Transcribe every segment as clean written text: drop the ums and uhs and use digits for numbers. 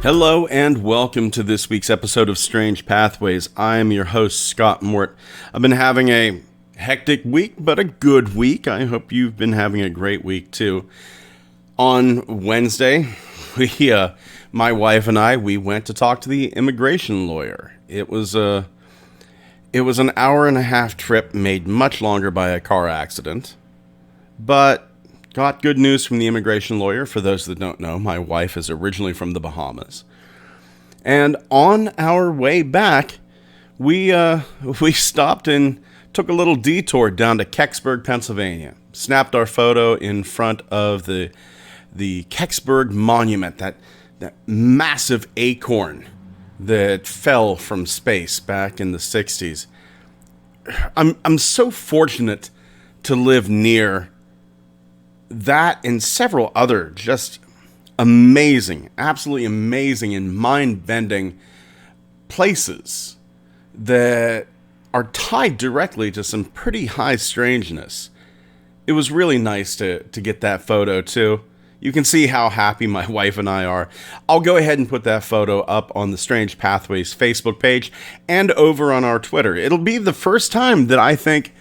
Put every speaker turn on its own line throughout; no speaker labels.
Hello and welcome to this week's episode of Strange Pathways. I am your host, Scott Mort. I've been having a hectic week, but a good week. I hope you've been having a great week too. On Wednesday, my wife and I, we went to talk to the immigration lawyer. It was an hour and a half trip made much longer by a car accident, but got good news from the immigration lawyer. For those that don't know, my wife is originally from the Bahamas. And on our way back, we stopped and took a little detour down to Kecksburg, Pennsylvania. Snapped our photo in front of the Kecksburg Monument, that massive acorn that fell from space back in the 60s. I'm so fortunate to live near that and several other just amazing, absolutely amazing and mind-bending places that are tied directly to some pretty high strangeness. It was really nice to get that photo too. You can see how happy my wife and I are. I'll go ahead and put that photo up on the Strange Pathways Facebook page and over on our Twitter. It'll be the first time that I think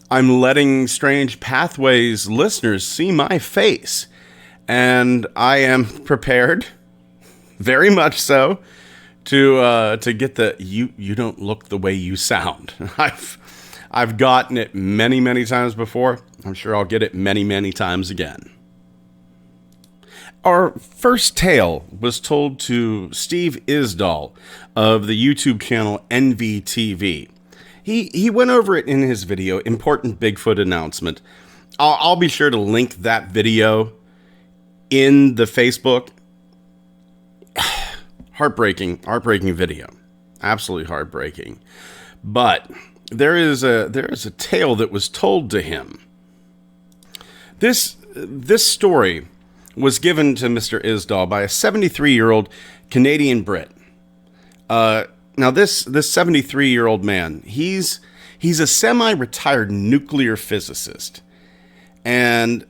I'm letting Strange Pathways listeners see my face, and I am prepared, very much so, to get the you don't look the way you sound. I've gotten it many times before. I'm sure I'll get it many times again. Our first tale was told to Steve Isdall of the YouTube channel NVTV. He went over it in his video, Important Bigfoot Announcement. I'll be sure to link that video in the Facebook. Heartbreaking video. Absolutely heartbreaking. But there is a tale that was told to him. This story was given to Mr. Isdall by a 73-year-old Canadian Brit. Now, this 73-year-old man, he's a semi-retired nuclear physicist, and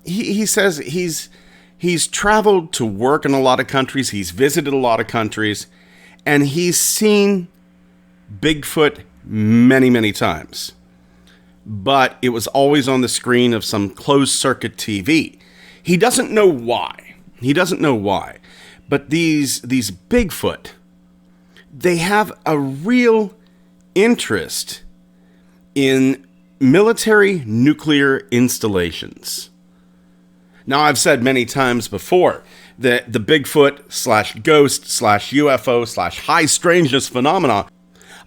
he says he's traveled to work in a lot of countries, he's visited a lot of countries, and he's seen Bigfoot many times. But it was always on the screen of some closed-circuit TV. He doesn't know why. But these Bigfoot, they have a real interest in military nuclear installations. Now, I've said many times before that the Bigfoot / ghost / UFO / high strangeness phenomena,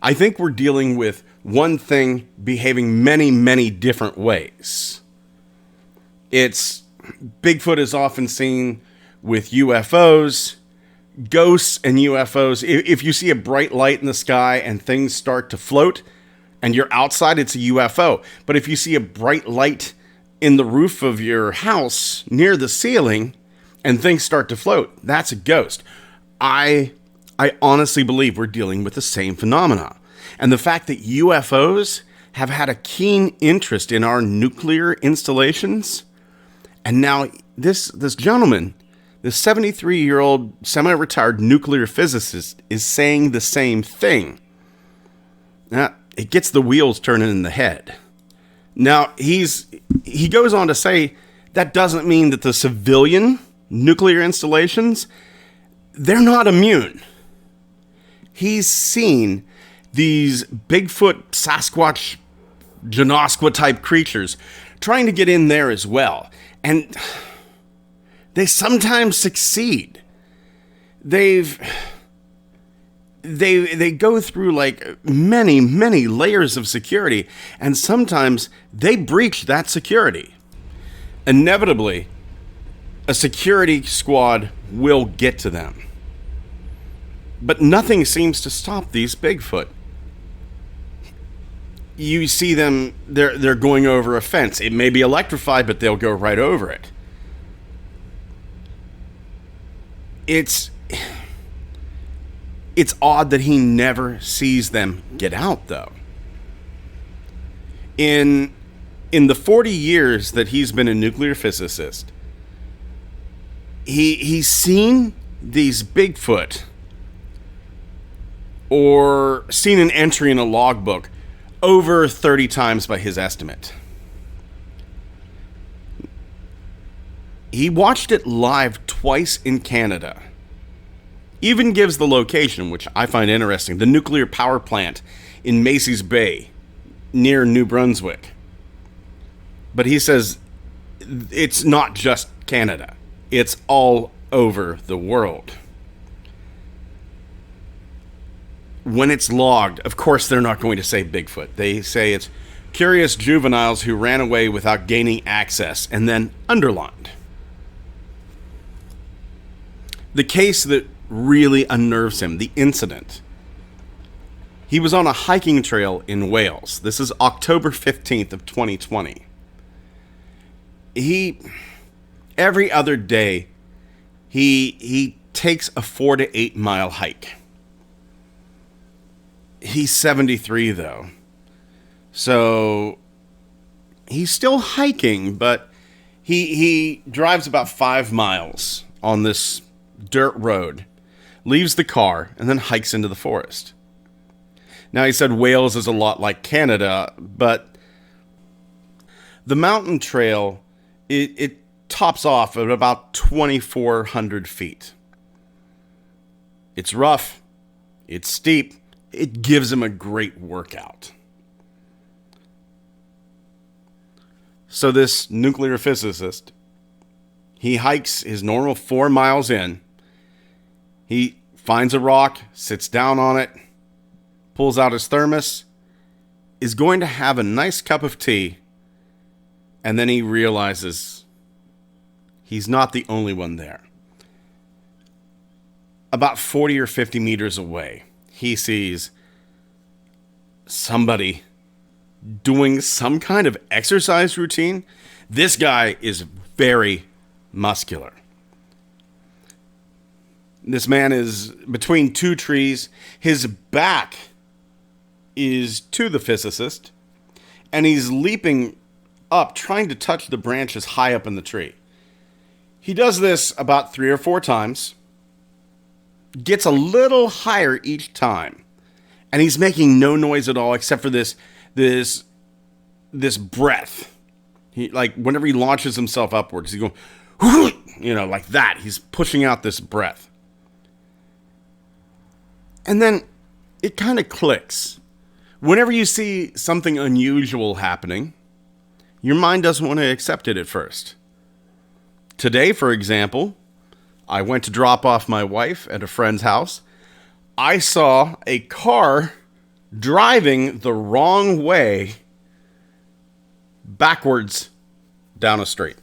I think we're dealing with one thing behaving many different ways. Bigfoot is often seen with UFOs, ghosts and UFOs. If you see a bright light in the sky and things start to float and you're outside, it's a UFO. But if you see a bright light in the roof of your house near the ceiling and things start to float, that's a ghost. I honestly believe we're dealing with the same phenomena. And the fact that UFOs have had a keen interest in our nuclear installations, and now this gentleman, this 73-year-old semi-retired nuclear physicist, is saying the same thing. Now, it gets the wheels turning in the head. Now, he goes on to say that doesn't mean that the civilian nuclear installations, they're not immune. He's seen these Bigfoot, Sasquatch, Janosqua type creatures trying to get in there as well. And they sometimes succeed. They go through like many layers of security, and sometimes they breach that security. Inevitably, a security squad will get to them. But nothing seems to stop these Bigfoot. You see them, they're going over a fence. It may be electrified, but they'll go right over it. It's odd that he never sees them get out, though. In the 40 years that he's been a nuclear physicist, he's seen these Bigfoot or seen an entry in a logbook over 30 times by his estimate. He watched it live twice in Canada. Even gives the location, which I find interesting, the nuclear power plant in Macy's Bay near New Brunswick. But he says it's not just Canada. It's all over the world. When it's logged, of course they're not going to say Bigfoot. They say it's curious juveniles who ran away without gaining access, and then underlined. The case that really unnerves him, the incident. He was on a hiking trail in Wales. This is October 15th of 2020. Every other day, he takes a 4 to 8 mile hike. He's 73 though. So he's still hiking, but he drives about 5 miles on this dirt road, leaves the car, and then hikes into the forest. Now, he said Wales is a lot like Canada, but the mountain trail, it tops off at about 2,400 feet. It's rough. It's steep. It gives him a great workout. So this nuclear physicist, he hikes his normal 4 miles in. He finds a rock, sits down on it, pulls out his thermos, is going to have a nice cup of tea, and then he realizes he's not the only one there. About 40 or 50 meters away, he sees somebody doing some kind of exercise routine. This guy is very muscular. This man is between two trees. His back is to the physicist, and he's leaping up, trying to touch the branches high up in the tree. He does this about 3 or 4 times, gets a little higher each time, and he's making no noise at all except for this breath. He, like, whenever he launches himself upwards, he's going, like that. He's pushing out this breath. And then it kind of clicks. Whenever you see something unusual happening, your mind doesn't want to accept it at first. Today, for example, I went to drop off my wife at a friend's house. I saw a car driving the wrong way backwards down a street.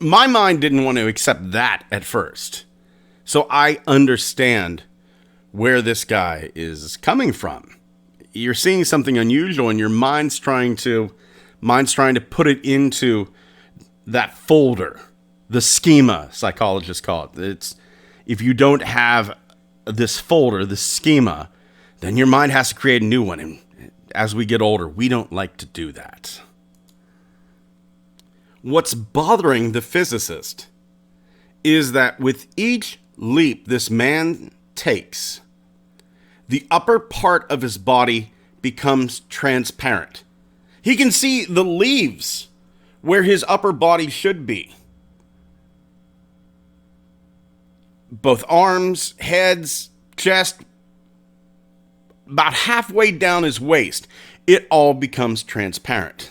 My mind didn't want to accept that at first. So I understand where this guy is coming from. You're seeing something unusual and your mind's trying to put it into that folder, the schema, psychologists call it. It's, if you don't have this folder, the schema, then your mind has to create a new one. And as we get older, we don't like to do that. What's bothering the physicist is that with each leap this man takes, the upper part of his body becomes transparent. He can see the leaves where his upper body should be. Both arms, heads, chest, about halfway down his waist, it all becomes transparent.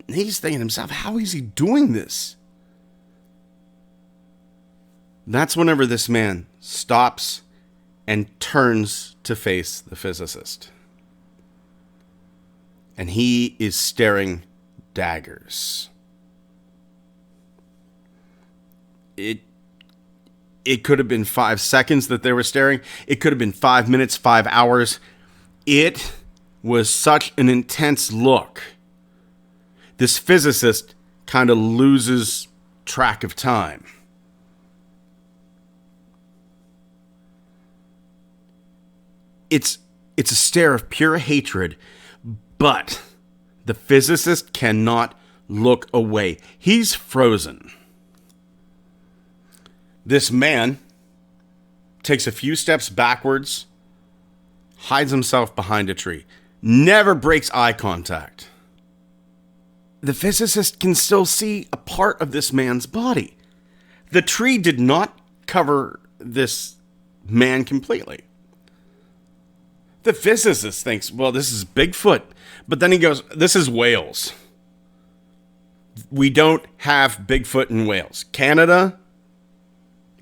He's thinking to himself, how is he doing this? That's whenever this man stops and turns to face the physicist. And he is staring daggers. It could have been 5 seconds that they were staring. It could have been 5 minutes, 5 hours. It was such an intense look. This physicist kind of loses track of time. It's a stare of pure hatred, but the physicist cannot look away. He's frozen. This man takes a few steps backwards, hides himself behind a tree, never breaks eye contact. The physicist can still see a part of this man's body. The tree did not cover this man completely. The physicist thinks, well, this is Bigfoot. But then he goes, this is Wales. We don't have Bigfoot in Wales. Canada,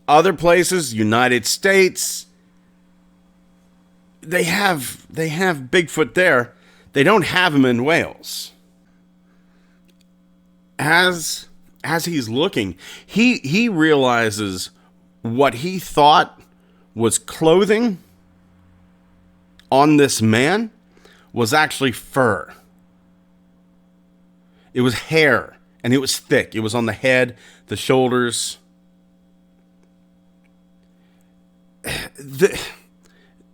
other places, United States, they have Bigfoot there. They don't have him in Wales. As he's looking, he realizes what he thought was clothing on this man was actually fur. It was hair, and it was thick. It was on the head, the shoulders.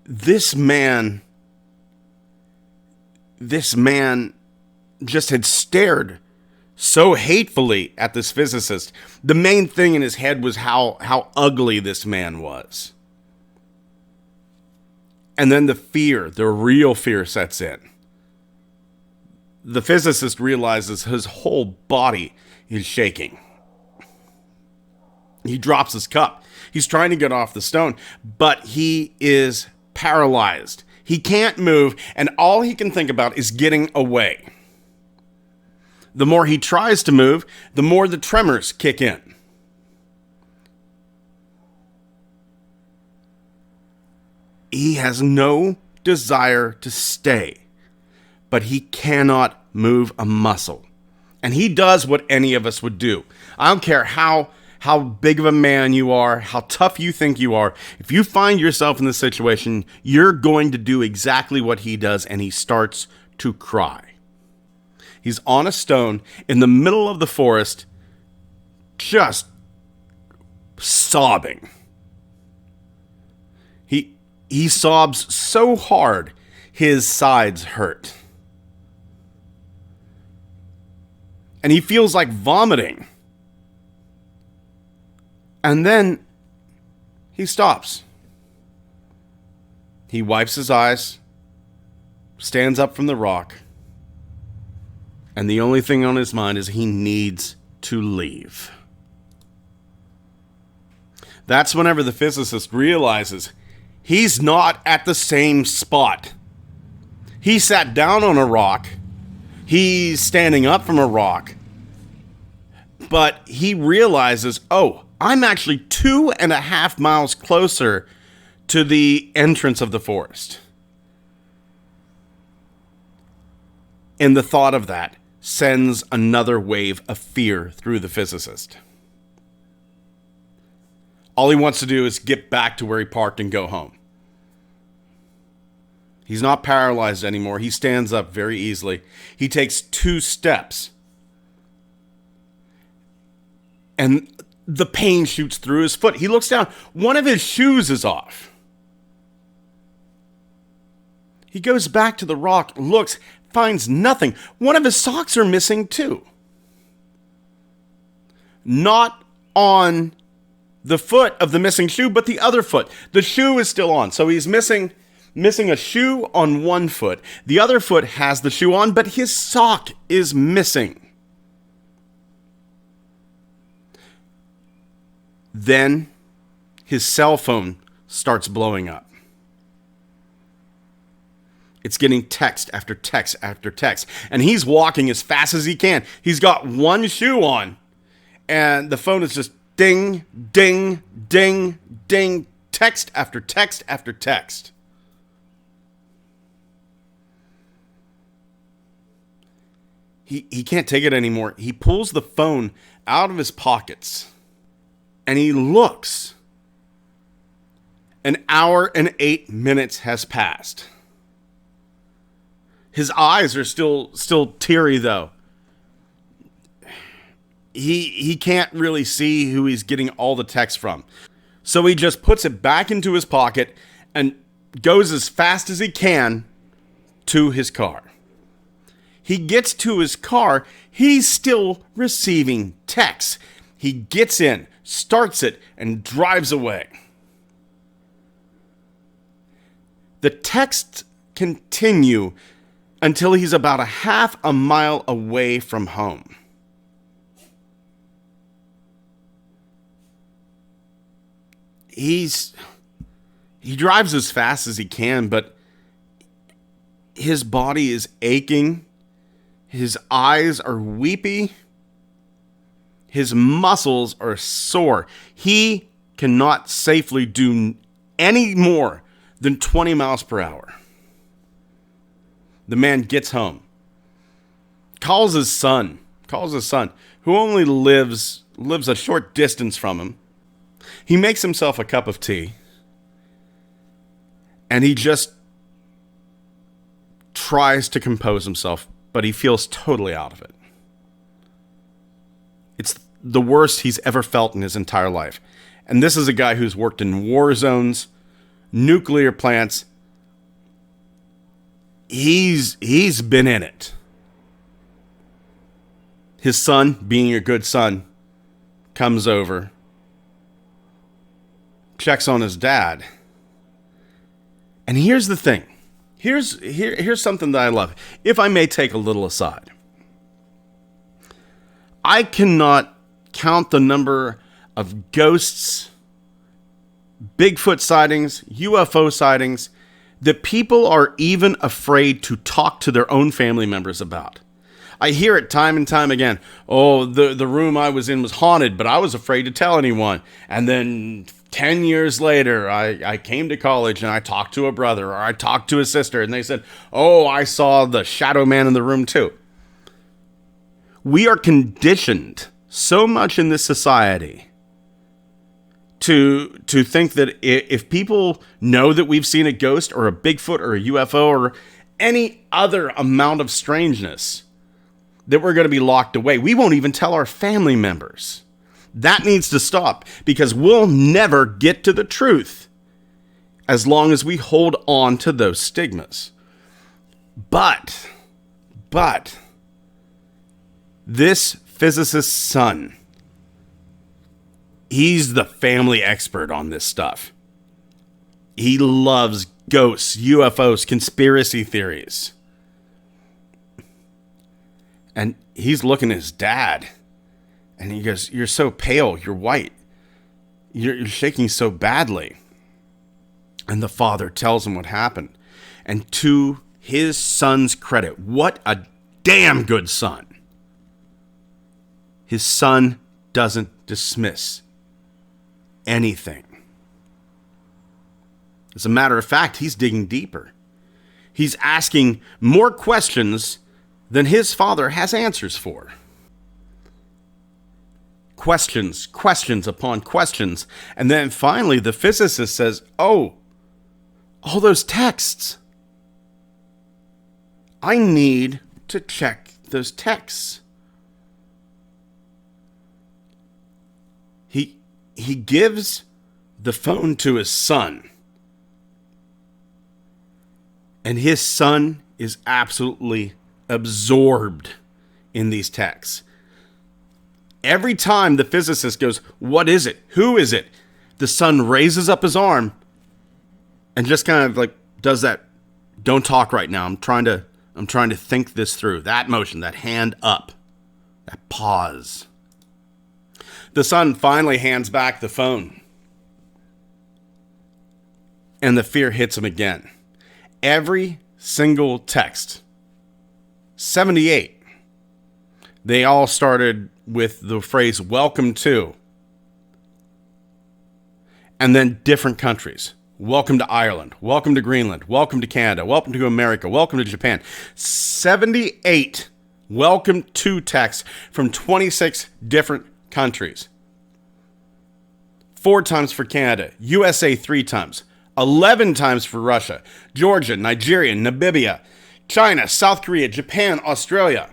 This man just had stared so hatefully at this physicist. The main thing in his head was how ugly this man was. And then the real fear sets in. The physicist realizes his whole body is shaking. He drops his cup. He's trying to get off the stone, but he is paralyzed. He can't move, and all he can think about is getting away. The more he tries to move, the more the tremors kick in. He has no desire to stay, but he cannot move a muscle. And he does what any of us would do. I don't care how big of a man you are, how tough you think you are. If you find yourself in this situation, you're going to do exactly what he does, and he starts to cry. He's on a stone in the middle of the forest, just sobbing. He sobs so hard, his sides hurt. And he feels like vomiting. And then he stops. He wipes his eyes, stands up from the rock, and the only thing on his mind is he needs to leave. That's whenever the physicist realizes he's not at the same spot. He sat down on a rock. He's standing up from a rock. But he realizes, oh, I'm actually 2.5 miles closer to the entrance of the forest. And the thought of that sends another wave of fear through the physicist. All he wants to do is get back to where he parked and go home. He's not paralyzed anymore. He stands up very easily. He takes 2 steps. And the pain shoots through his foot. He looks down. One of his shoes is off. He goes back to the rock, looks, finds nothing. One of his socks are missing too. Not on the foot of the missing shoe, but the other foot. The shoe is still on. So he's missing a shoe on one foot. The other foot has the shoe on, but his sock is missing. Then his cell phone starts blowing up. It's getting text after text after text. And he's walking as fast as he can. He's got one shoe on. And the phone is just ding, ding, ding, ding. Text after text after text. He can't take it anymore. He pulls the phone out of his pockets. And he looks. An hour and 8 minutes has passed. His eyes are still teary, though. He can't really see who he's getting all the text from. So he just puts it back into his pocket and goes as fast as he can to his car. He gets to his car. He's still receiving texts. He gets in, starts it, and drives away. The texts continue until he's about a half a mile away from home. He drives as fast as he can, but his body is aching. His eyes are weepy. His muscles are sore. He cannot safely do any more than 20 miles per hour. The man gets home, calls his son, who only lives a short distance from him. He makes himself a cup of tea, and he just tries to compose himself, but he feels totally out of it. It's the worst he's ever felt in his entire life. And this is a guy who's worked in war zones, nuclear plants. He's been in it. His son, being a good son, comes over, checks on his dad. And here's the thing. Here's something that I love. If I may take a little aside. I cannot count the number of ghosts, Bigfoot sightings, UFO sightings that people are even afraid to talk to their own family members about. I hear it time and time again. Oh, the room I was in was haunted, but I was afraid to tell anyone. And then 10 years later, I came to college and I talked to a brother or I talked to a sister and they said, oh, I saw the shadow man in the room too. We are conditioned so much in this society to think that if people know that we've seen a ghost or a Bigfoot or a UFO or any other amount of strangeness, that we're going to be locked away. We won't even tell our family members. That needs to stop because we'll never get to the truth as long as we hold on to those stigmas. But this physicist's son, he's the family expert on this stuff. He loves ghosts, UFOs, conspiracy theories. And he's looking at his dad. And he goes, you're so pale, you're white. You're shaking so badly. And the father tells him what happened. And to his son's credit, what a damn good son. His son doesn't dismiss anything. As a matter of fact, he's digging deeper. He's asking more questions than his father has answers for. Questions upon questions. And then finally, the physicist says, oh, all those texts. I need to check those texts. He gives the phone to his son. And his son is absolutely absorbed in these texts. Every time the physicist goes, what is it? Who is it? The son raises up his arm and just kind of like does that, don't talk right now. I'm trying to think this through. That motion, that hand up, that pause. The son finally hands back the phone. And the fear hits him again. Every single text, 78, they all started with the phrase, welcome to. And then different countries. Welcome to Ireland. Welcome to Greenland. Welcome to Canada. Welcome to America. Welcome to Japan. 78 welcome to texts from 26 different countries. 4 times for Canada. USA 3 times. 11 times for Russia, Georgia, Nigeria, Namibia, China, South Korea, Japan, Australia.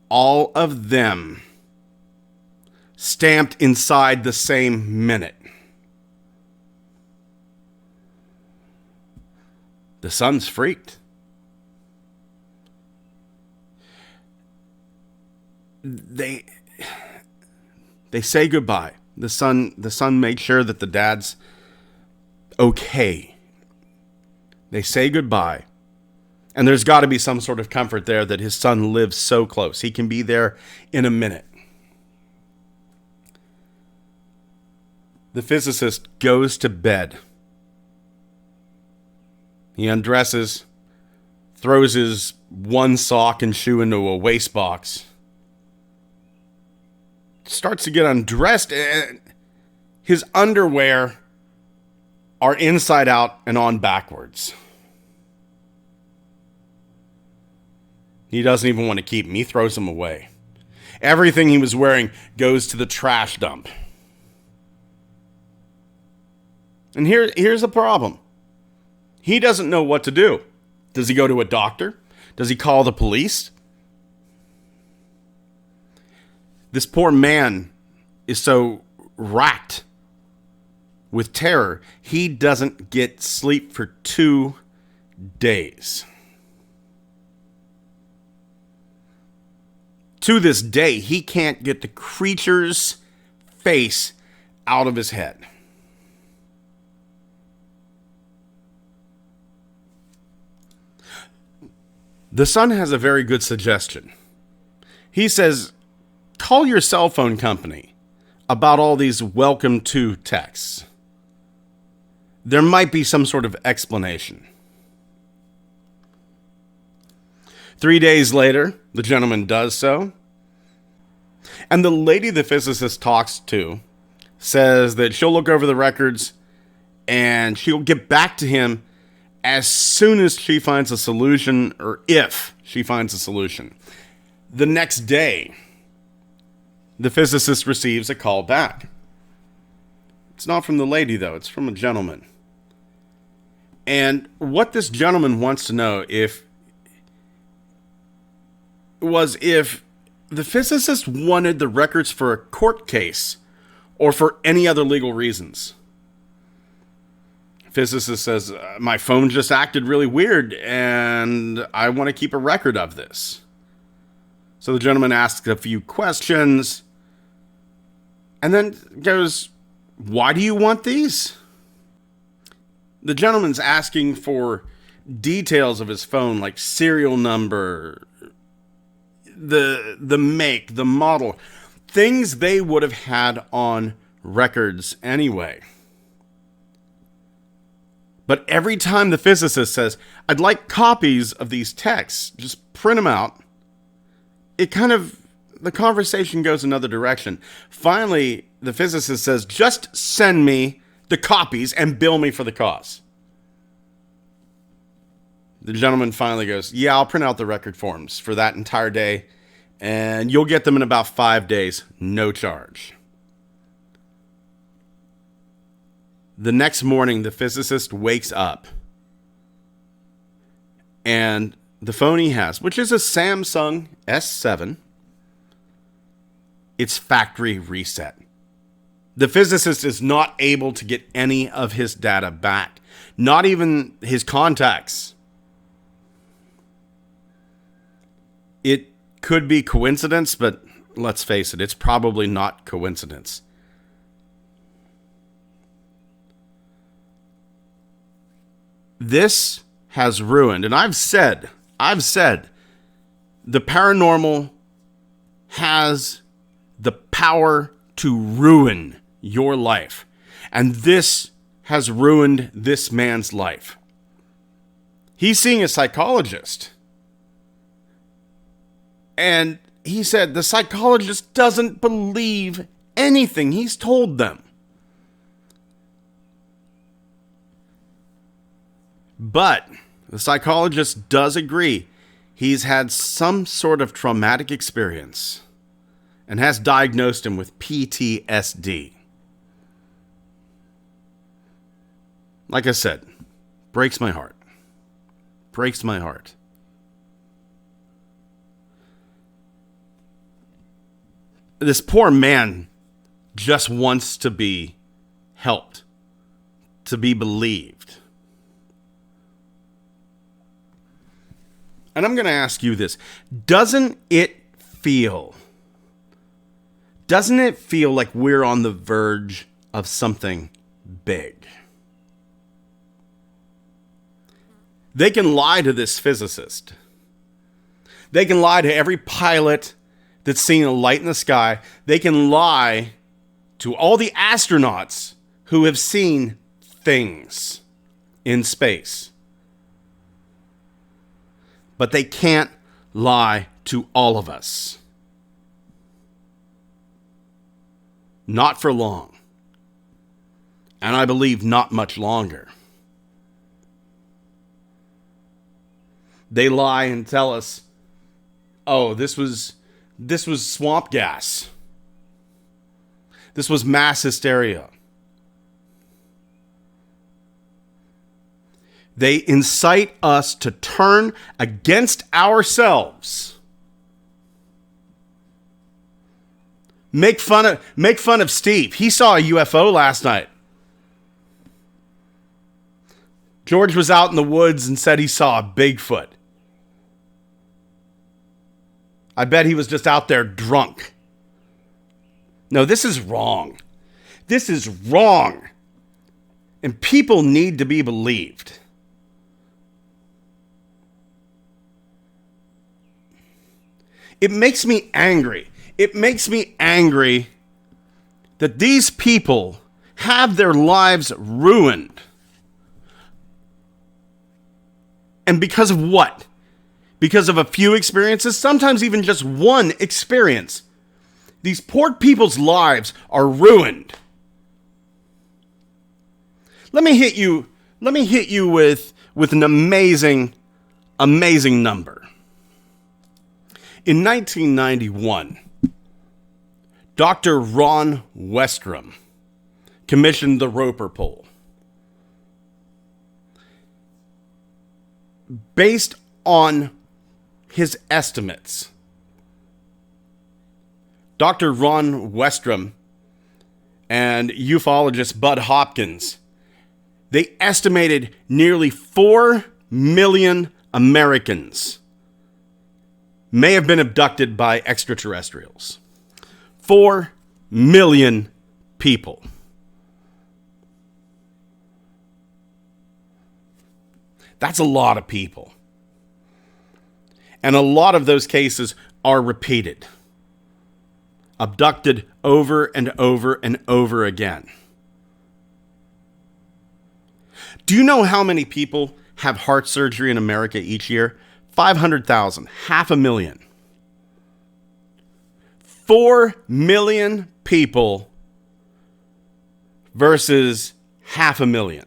All of them stamped inside the same minute. The son's freaked. they say goodbye. The son makes sure that the dad's okay. They say goodbye. And there's got to be some sort of comfort there that his son lives so close. He can be there in a minute. The physicist goes to bed. He undresses, throws his one sock and shoe into a waste box, starts to get undressed, and his underwear are inside out and on backwards. He doesn't even want to keep them. He throws them away. Everything he was wearing goes to the trash dump. And here's the problem. He doesn't know what to do. Does he go to a doctor? Does he call the police? This poor man is so racked with terror, he doesn't get sleep for 2 days. To this day, he can't get the creature's face out of his head. The son has a very good suggestion. He says, call your cell phone company about all these welcome to texts. There might be some sort of explanation. 3 days later, the gentleman does so. And the lady the physicist talks to says that she'll look over the records and she'll get back to him as soon as she finds a solution, or if she finds a solution. The next day, the physicist receives a call back. It's not from the lady, though. It's from a gentleman. And what this gentleman wants to know if the physicist wanted the records for a court case or for any other legal reasons. Physicist says, my phone just acted really weird and I want to keep a record of this. So the gentleman asks a few questions and then goes, why do you want these? The gentleman's asking for details of his phone, like serial number, the make, the model, things they would have had on records anyway. But every time the physicist says, I'd like copies of these texts, just print them out, the conversation goes another direction. Finally, the physicist says, just send me the copies and bill me for the cost. The gentleman finally goes, yeah, I'll print out the record forms for that entire day, and you'll get them in about 5 days, no charge. The next morning, the physicist wakes up, and the phone he has, which is a Samsung S7, it's factory reset. The physicist is not able to get any of his data back, not even his contacts. It could be coincidence, but let's face it, it's probably not coincidence. This has ruined, and I've said, the paranormal has the power to ruin your life. And this has ruined this man's life. He's seeing a psychologist. And he said the psychologist doesn't believe anything he's told them. But the psychologist does agree he's had some sort of traumatic experience and has diagnosed him with PTSD. Like I said, breaks my heart. Breaks my heart. This poor man just wants to be helped, to be believed. And I'm going to ask you this. Doesn't it feel Doesn't it feel like we're on the verge of something big? They can lie to this physicist. They can lie to every pilot that's seen a light in the sky. They can lie to all the astronauts who have seen things in space. But they can't lie to all of us. Not for long. And I believe not much longer. They lie and tell us, oh, this was swamp gas. This was mass hysteria. They incite us to turn against ourselves. Make fun of Steve. He saw a UFO last night. George was out in the woods and said he saw a Bigfoot. I bet he was just out there drunk. No, this is wrong. This is wrong. And people need to be believed. It makes me angry. It makes me angry that these people have their lives ruined. And because of what? Because of a few experiences, sometimes even just one experience. These poor people's lives are ruined. Let me hit you with an amazing number. In 1991, Dr. Ron Westrom commissioned the Roper Poll. Based on his estimates, Dr. Ron Westrom and ufologist Bud Hopkins, they estimated nearly 4 million Americans may have been abducted by extraterrestrials. 4 million people. That's a lot of people. And a lot of those cases are repeated. Abducted over and over and over again. Do you know how many people have heart surgery in America each year? 500,000, 500,000. 4 million people versus 500,000.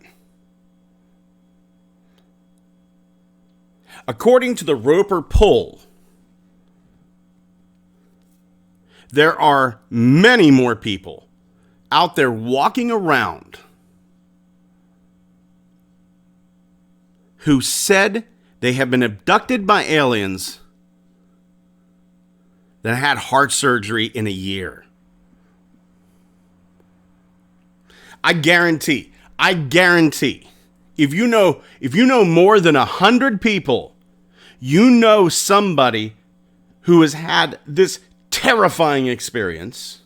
According to the Roper Poll, there are many more people out there walking around who said they have been abducted by aliens that had heart surgery in a year. I guarantee, if you know more than 100 people, you know somebody who has had this terrifying experience,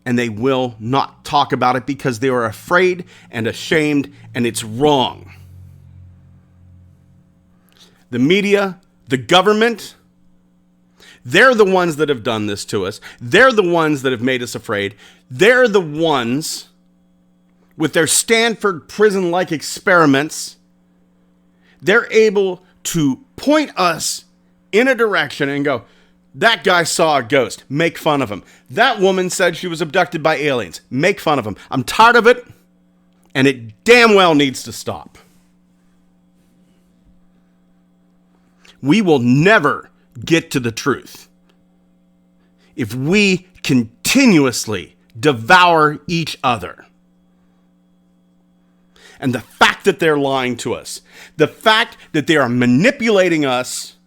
and they will not talk about it because they are afraid and ashamed, and it's wrong. The media, the government, they're the ones that have done this to us. They're the ones that have made us afraid. They're the ones with their Stanford prison-like experiments. They're able to point us in a direction and go, that guy saw a ghost. Make fun of him. That woman said she was abducted by aliens. Make fun of him. I'm tired of it, and it damn well needs to stop. We will never get to the truth if we continuously devour each other. And the fact that they're lying to us, the fact that they are manipulating us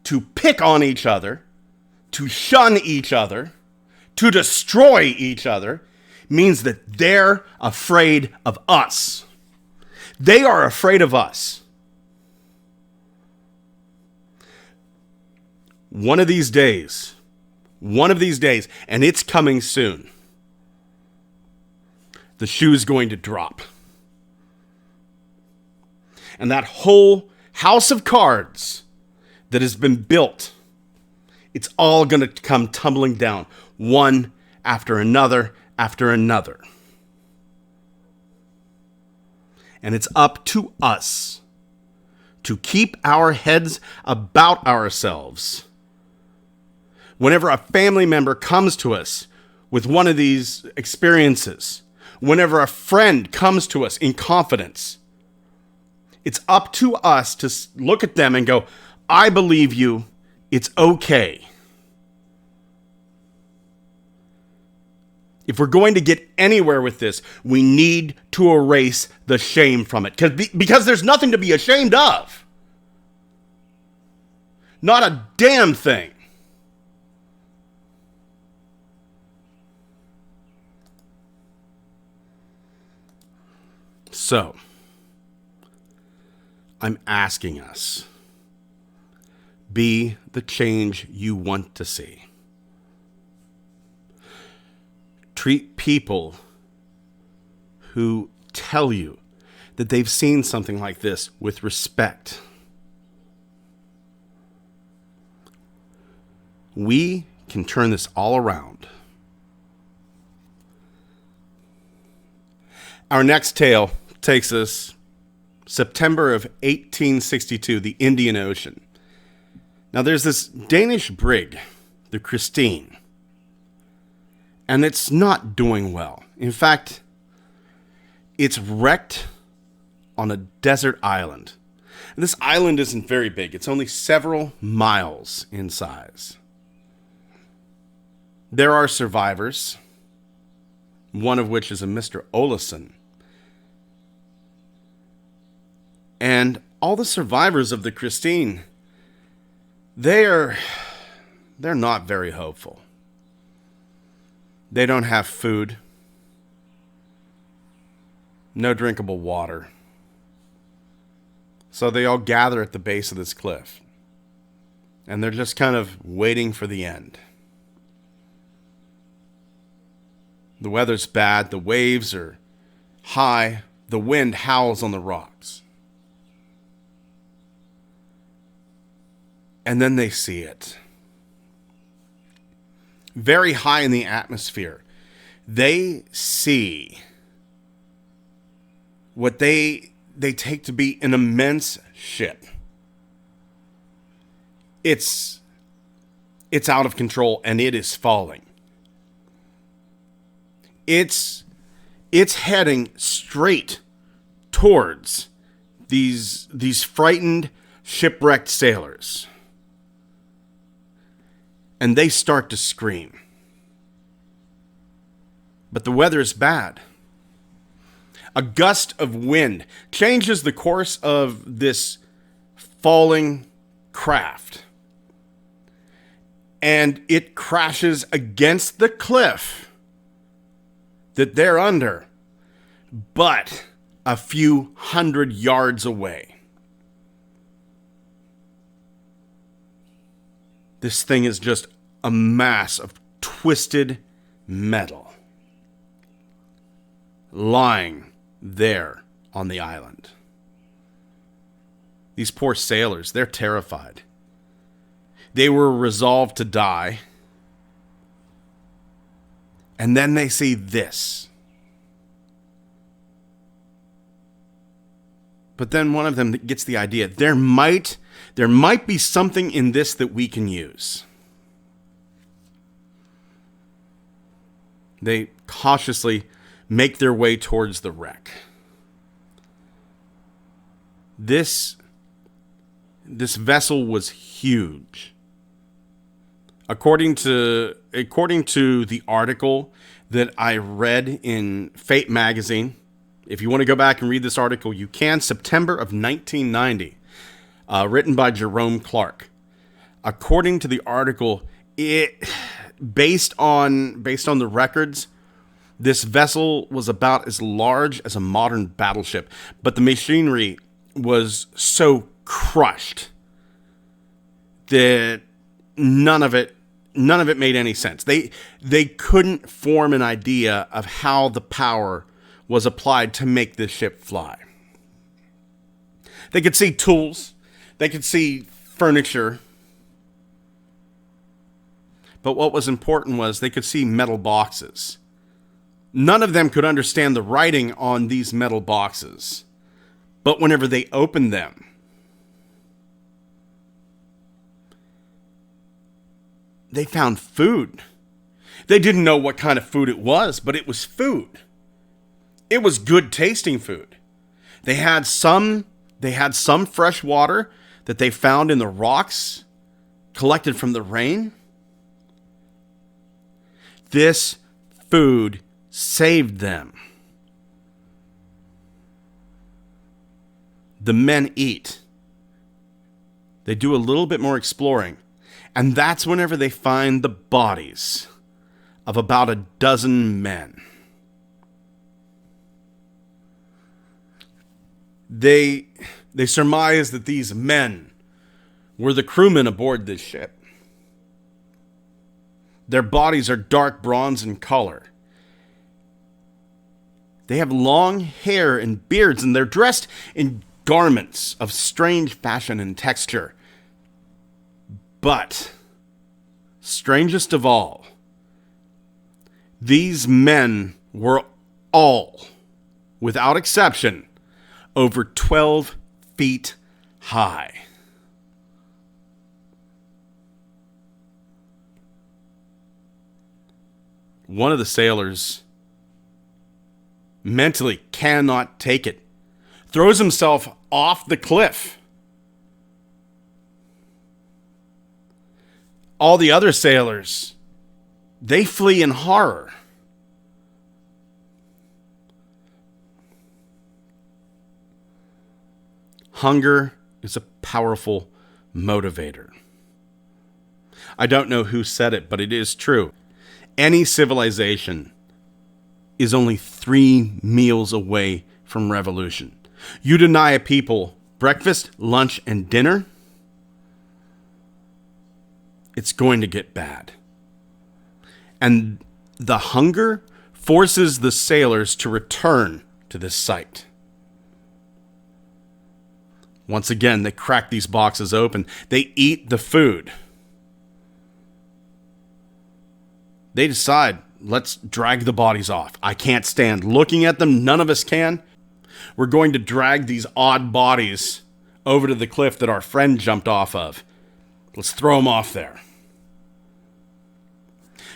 to pick on each other, to shun each other, to destroy each other, means that they're afraid of us. They are afraid of us. One of these days, One of these days, and it's coming soon, the shoe's going to drop. And that whole house of cards that has been built, it's all going to come tumbling down, one after another after another. And it's up to us to keep our heads about ourselves. Whenever a family member comes to us with one of these experiences, whenever a friend comes to us in confidence, it's up to us to look at them and go, I believe you, it's okay. If we're going to get anywhere with this, we need to erase the shame from it. Because there's nothing to be ashamed of. Not a damn thing. So, I'm asking us, be the change you want to see. Treat people who tell you that they've seen something like this with respect. We can turn this all around. Our next tale takes us September of 1862, the Indian Ocean. Now there's this Danish brig, the Christine, and it's not doing well. In fact, it's wrecked on a desert island. And this island isn't very big. It's only several miles in size. There are survivors, one of which is a Mr. Olesen. And all the survivors of the Christine, they're not very hopeful. They don't have food, no drinkable water. So they all gather at the base of this cliff. And they're just kind of waiting for the end. The weather's bad, the waves are high, the wind howls on the rocks. And then they see it. Very high in the atmosphere, they see what they take to be an immense ship. It's out of control and it is falling. It's heading straight towards these frightened, shipwrecked sailors. And they start to scream. But the weather is bad. A gust of wind changes the course of this falling craft. And it crashes against the cliff that they're under, but a few hundred yards away. This thing is just a mass of twisted metal lying there on the island. These poor sailors, they're terrified. They were resolved to die. And then they see this. But then one of them gets the idea. There might be something in this that we can use. They cautiously make their way towards the wreck. This vessel was huge. According to the article that I read in Fate magazine, if you want to go back and read this article, you can. September of 1990, written by Jerome Clark. According to the article, based on the records, this vessel was about as large as a modern battleship, but the machinery was so crushed that none of it none of it made any sense. They couldn't form an idea of how the power was applied to make this ship fly. They could see tools, they could see furniture, but what was important was they could see metal boxes. None of them could understand the writing on these metal boxes, but whenever they opened them, they found food. They didn't know what kind of food it was, but it was food. It was good tasting food. They had some fresh water that they found in the rocks collected from the rain. This food saved them. The men eat. They do a little bit more exploring. And that's whenever they find the bodies of about a dozen men. They surmise that these men were the crewmen aboard this ship. Their bodies are dark bronze in color. They have long hair and beards, and they're dressed in garments of strange fashion and texture. But, strangest of all, these men were all, without exception, over 12 feet high. One of the sailors mentally cannot take it, throws himself off the cliff. All the other sailors, they flee in horror. Hunger is a powerful motivator. I don't know who said it, but it is true. Any civilization is only 3 meals away from revolution. You deny a people breakfast, lunch, and dinner, it's going to get bad. And the hunger forces the sailors to return to this site. Once again, they crack these boxes open. They eat the food. They decide, let's drag the bodies off. I can't stand looking at them. None of us can. We're going to drag these odd bodies over to the cliff that our friend jumped off of. Let's throw them off there.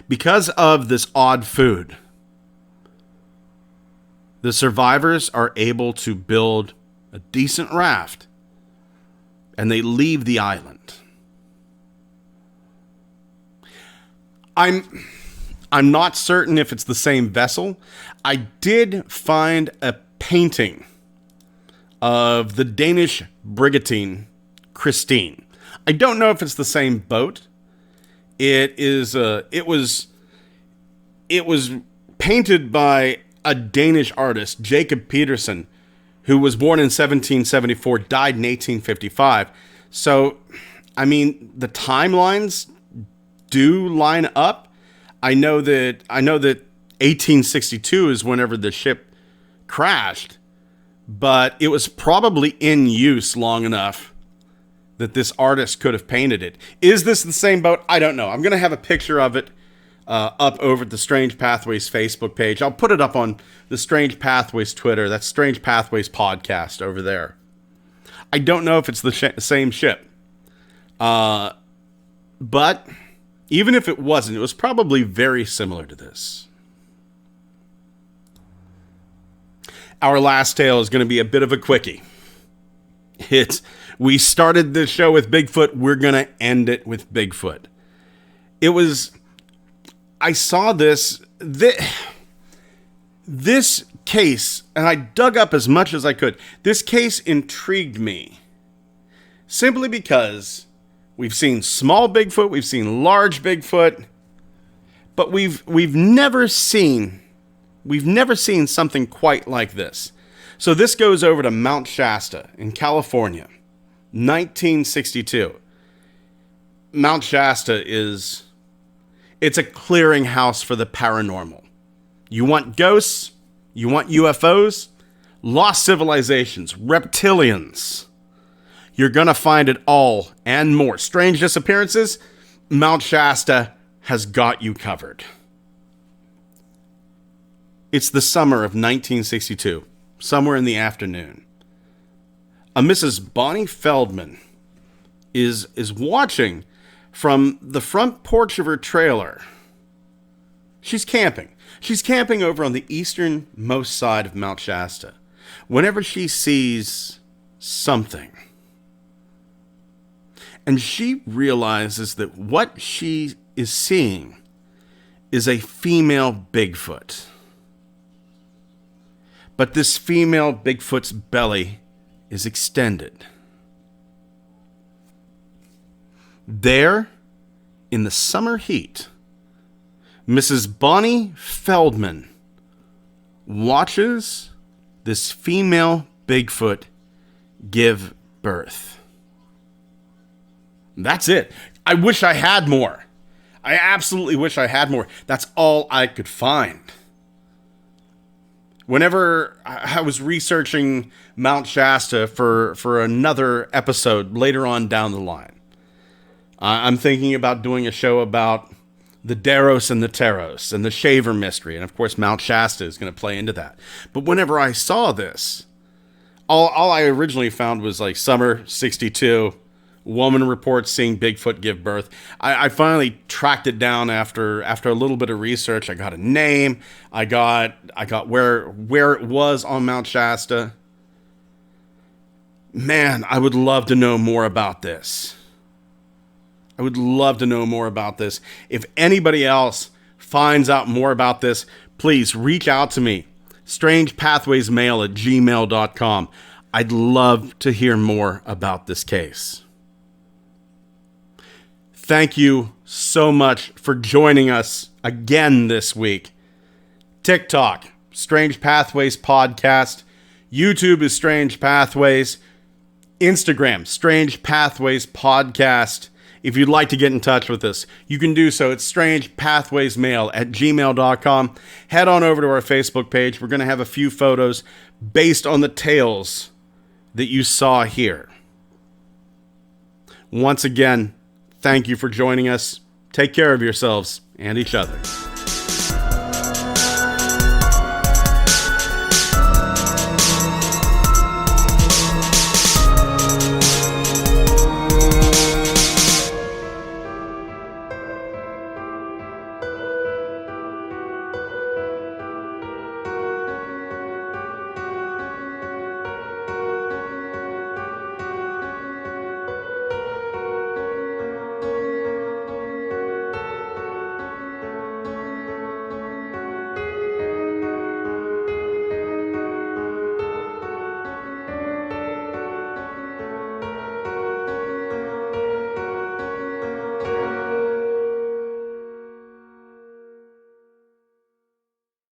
Because of this odd food, the survivors are able to build a decent raft, and they leave the island. I'm not certain if it's the same vessel. I did find a painting of the Danish brigantine Christine. I don't know if it's the same boat. It was painted by a Danish artist, Jacob Petersen, who was born in 1774, died in 1855. So, I mean, the timelines do line up. I know that 1862 is whenever the ship crashed, but it was probably in use long enough that this artist could have painted it. Is this the same boat? I don't know. I'm going to have a picture of it up over at the Strange Pathways Facebook page. I'll put it up on the Strange Pathways Twitter. That's Strange Pathways Podcast over there. I don't know if it's the same ship. But even if it wasn't, it was probably very similar to this. Our last tale is going to be a bit of a quickie. We started this show with Bigfoot. We're going to end it with Bigfoot. I saw this case, and I dug up as much as I could. This case intrigued me simply because we've seen small Bigfoot, we've seen large Bigfoot, but we've never seen something quite like this. So this goes over to Mount Shasta in California, 1962. Mount Shasta is It's a clearinghouse for the paranormal. You want ghosts? You want UFOs? Lost civilizations, reptilians. You're going to find it all and more. Strange disappearances? Mount Shasta has got you covered. It's the summer of 1962, somewhere in the afternoon. A Mrs. Bonnie Feldman is watching from the front porch of her trailer. She's camping. She's camping over on the easternmost side of Mount Shasta. Whenever she sees something, and she realizes that what she is seeing is a female Bigfoot. But this female Bigfoot's belly is extended. There, in the summer heat, Mrs. Bonnie Feldman watches this female Bigfoot give birth. That's it. I wish I had more. I absolutely wish I had more. That's all I could find. Whenever I was researching Mount Shasta for another episode later on down the line, I'm thinking about doing a show about the Daros and the Taros and the Shaver mystery. And of course, Mount Shasta is going to play into that. But whenever I saw this, all I originally found was like summer 62, woman reports seeing Bigfoot give birth. I finally tracked it down after a little bit of research. I got a name. I got where it was on Mount Shasta. Man, I would love to know more about this. I would love to know more about this. If anybody else finds out more about this, please reach out to me. strangepathwaysmail@gmail.com. I'd love to hear more about this case. Thank you so much for joining us again this week. TikTok, Strange Pathways Podcast. YouTube is Strange Pathways. Instagram, Strange Pathways Podcast. If you'd like to get in touch with us, you can do so at strangepathwaysmail@gmail.com. Head on over to our Facebook page. We're going to have a few photos based on the tales that you saw here. Once again, thank you for joining us. Take care of yourselves and each other.